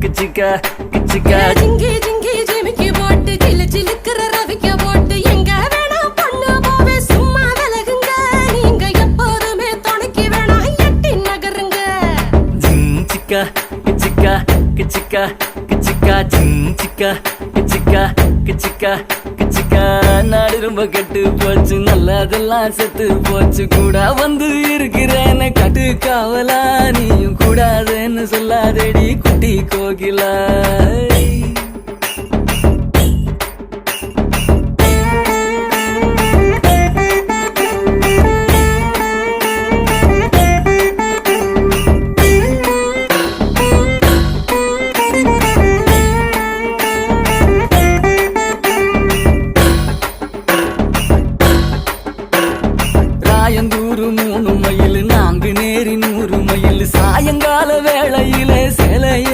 கிச்சிக்கா கிச்சிக்கா ஜிங்கி ஜிங்கி ஜிமிக்கி போட்டு சிலு சிலுக்குற ரவிக்க போட்டு எங்க வேணா பொண்ணு போவே சும்மா விலகுங்க நீங்க எப்போதுமே துணைக்கு வேணா எட்டி நகருங்க ஜிஞ்சிக்கா கிச்சிக்கா கிச்சிக்கா கிச்சிக்கா ஜிஞ்சிக்கா கிச்சிக்கா கிச்சிக்கா கிச்சிக்கா நாடு ரொம்ப கெட்டு போச்சு நல்லதெல்லாம் செத்து போச்சு கூட வந்து இருக்கிறேன்னு கட்டு காவலா நீயும் கூடாதுன்னு சொல்லாதேடி குட்டி கோகிலா